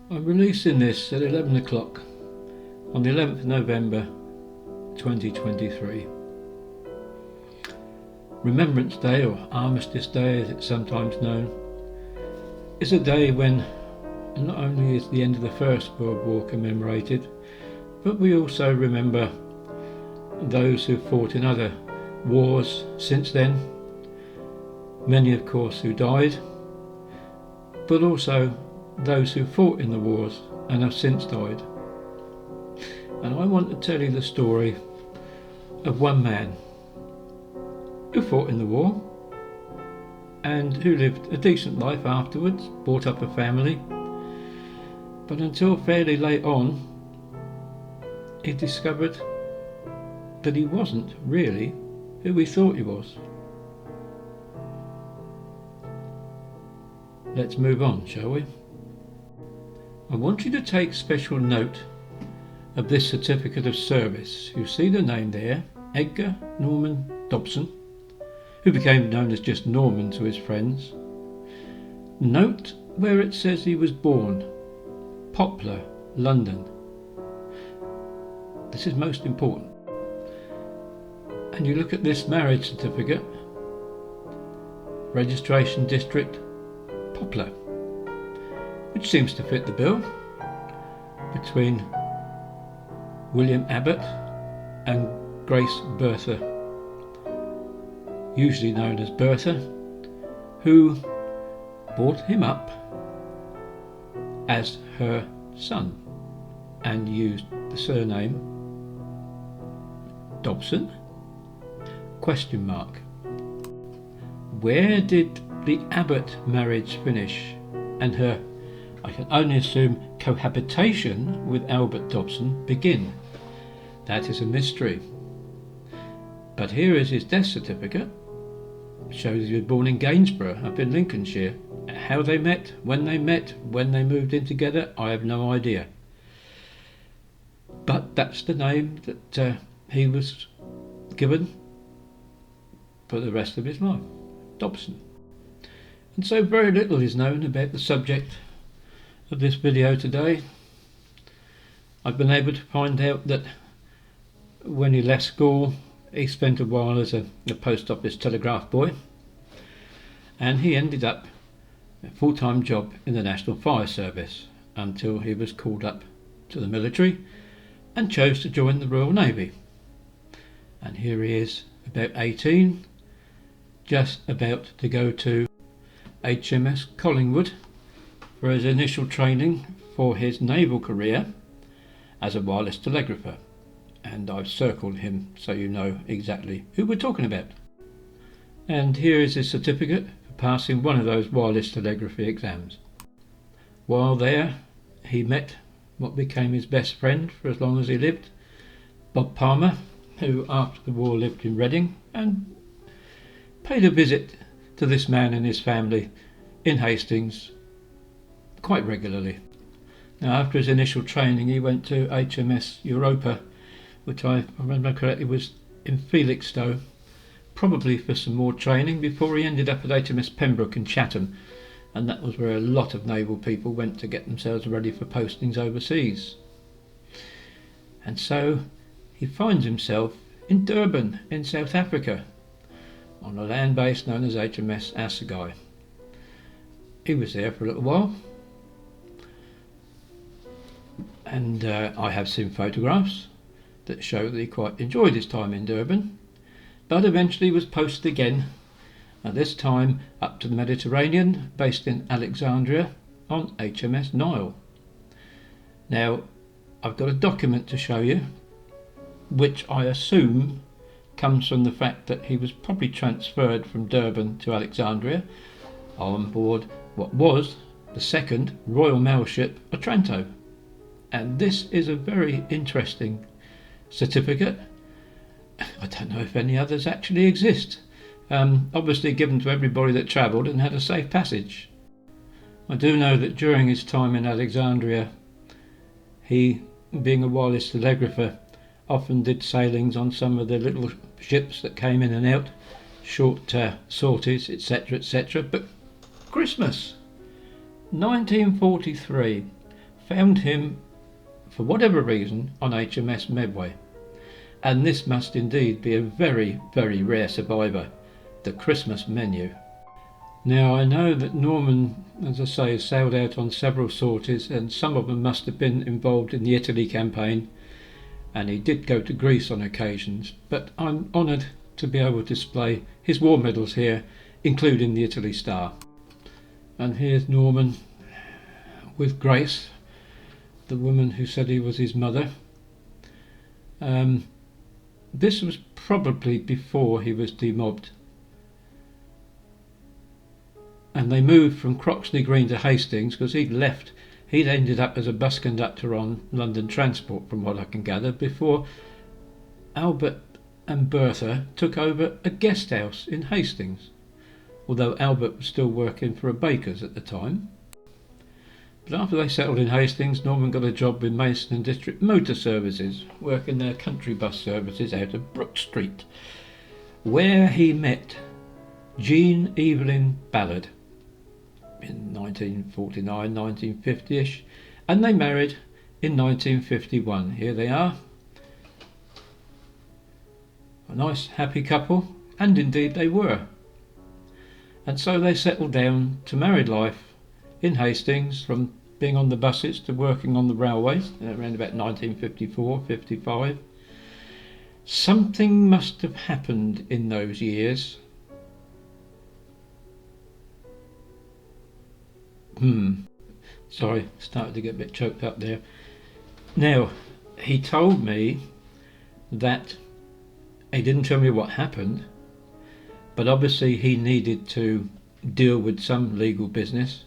I'm releasing this at 11 o'clock on the 11th of November 2023. Remembrance Day, or Armistice Day as it's sometimes known, is a day when not only is the end of the First World War commemorated, but we also remember those who fought in other wars since then, many of course who died, but also those who fought in the wars and have since died. And I want to tell you the story of one man who fought in the war and who lived a decent life afterwards, brought up a family, but until fairly late on he discovered that he wasn't really who he thought he was. Let's move on, shall we? I want you to take special note of this certificate of service. You see the name there, Edgar Norman Dobson, who became known as just Norman to his friends. Note where it says he was born, Poplar, London. This is most important. And you look at this marriage certificate, registration district, Poplar, which seems to fit the bill between William Abbott and Grace Bertha, usually known as Bertha, who brought him up as her son and used the surname Dobson? ? Where did the Abbott marriage finish and her, I can only assume, cohabitation with Albert Dobson begin? That is a mystery. But here is his death certificate. It shows he was born in Gainsborough, up in Lincolnshire. How they met, when they moved in together, I have no idea. But that's the name that he was given for the rest of his life, Dobson. And so very little is known about the subject of this video today. I've been able to find out that when he left school he spent a while as a post office telegraph boy, and he ended up a full-time job in the National Fire Service until he was called up to the military and chose to join the Royal Navy. And here he is, about 18, just about to go to HMS Collingwood for his initial training for his naval career as a wireless telegrapher. And I've circled him so you know exactly who we're talking about. And here is his certificate for passing one of those wireless telegraphy exams. While there, he met what became his best friend for as long as he lived, Bob Palmer, who after the war lived in Reading and paid a visit to this man and his family in Hastings quite regularly. Now, after his initial training he went to HMS Europa, which I remember correctly was in Felixstowe, probably for some more training before he ended up at HMS Pembroke in Chatham, and that was where a lot of naval people went to get themselves ready for postings overseas. And so he finds himself in Durban in South Africa on a land base known as HMS Assegai. He was there for a little while, and I have seen photographs that show that he quite enjoyed his time in Durban, but eventually was posted again, and this time up to the Mediterranean, based in Alexandria on HMS Nile. Now, I've got a document to show you, which I assume comes from the fact that he was probably transferred from Durban to Alexandria on board what was the second Royal Mail ship, Otranto. And this is a very interesting certificate. I don't know if any others actually exist. Obviously given to everybody that travelled and had a safe passage. I do know that during his time in Alexandria, he, being a wireless telegrapher, often did sailings on some of the little ships that came in and out, short sorties, etc., etc. But Christmas 1943, found him, for whatever reason, on HMS Medway. And this must indeed be a very, very rare survivor, the Christmas menu. Now I know that Norman, as I say, sailed out on several sorties, and some of them must have been involved in the Italy campaign, and he did go to Greece on occasions, but I'm honoured to be able to display his war medals here, including the Italy Star. And here's Norman with Grace, the woman who said he was his mother. This was probably before he was demobbed, and they moved from Croxley Green to Hastings because he'd ended up as a bus conductor on London Transport, from what I can gather, before Albert and Bertha took over a guest house in Hastings, although Albert was still working for a baker's at the time. But after they settled in Hastings, Norman got a job with Mason and District Motor Services, working their country bus services out of Brook Street, where he met Jean Evelyn Ballard in 1949, 1950ish, and they married in 1951. Here they are, a nice happy couple, and indeed they were. And so they settled down to married life in Hastings, from being on the buses to working on the railways around about 1954-55. Something must have happened in those years. Sorry, started to get a bit choked up there. Now, he told me that he didn't tell me what happened, but obviously he needed to deal with some legal business.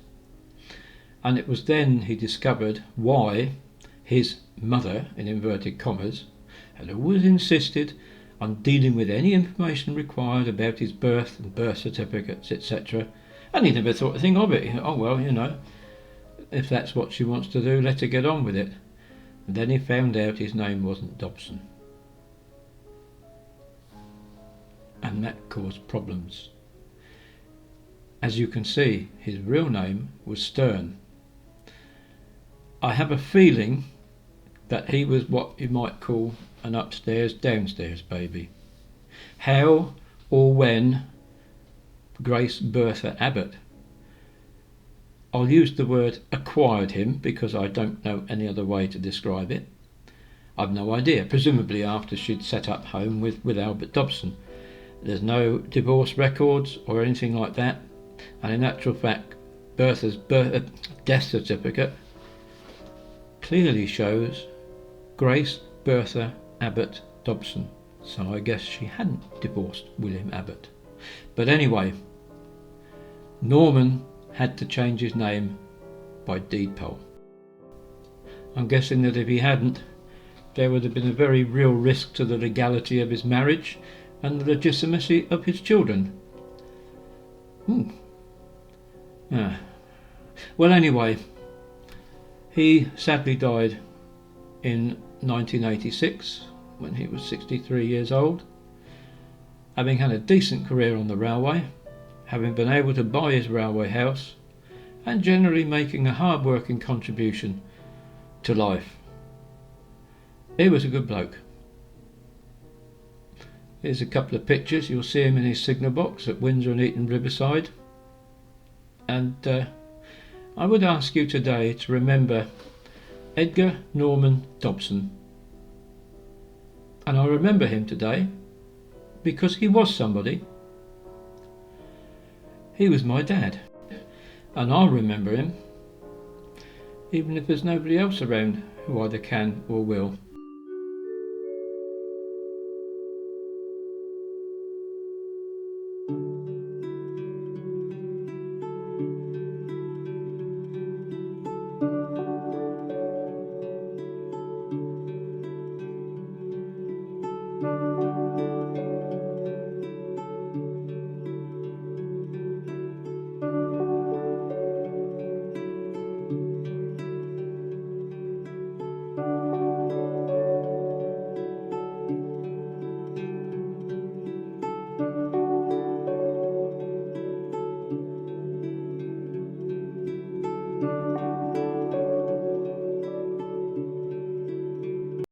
And it was then he discovered why his mother, in inverted commas, had always insisted on dealing with any information required about his birth and birth certificates, etc. And he never thought a thing of it. Oh well, if that's what she wants to do, let her get on with it. And then he found out his name wasn't Dobson. And that caused problems. As you can see, his real name was Stern. I have a feeling that he was what you might call an upstairs downstairs baby. How or when Grace Bertha Abbott, I'll use the word acquired him because I don't know any other way to describe it. I've no idea, presumably after she'd set up home with Albert Dobson. There's no divorce records or anything like that, and in actual fact Bertha's death certificate clearly shows Grace Bertha Abbott Dobson, so I guess she hadn't divorced William Abbott. But anyway, Norman had to change his name by deed poll. I'm guessing that if he hadn't, there would have been a very real risk to the legality of his marriage and the legitimacy of his children. Well, anyway, he sadly died in 1986 when he was 63 years old, having had a decent career on the railway, having been able to buy his railway house, and generally making a hard-working contribution to life. He was a good bloke. Here's a couple of pictures. You'll see him in his signal box at Windsor and Eton Riverside. And I would ask you today to remember Edgar Norman Dobson. And I remember him today because he was somebody. He was my dad, and I'll remember him even if there's nobody else around who either can or will.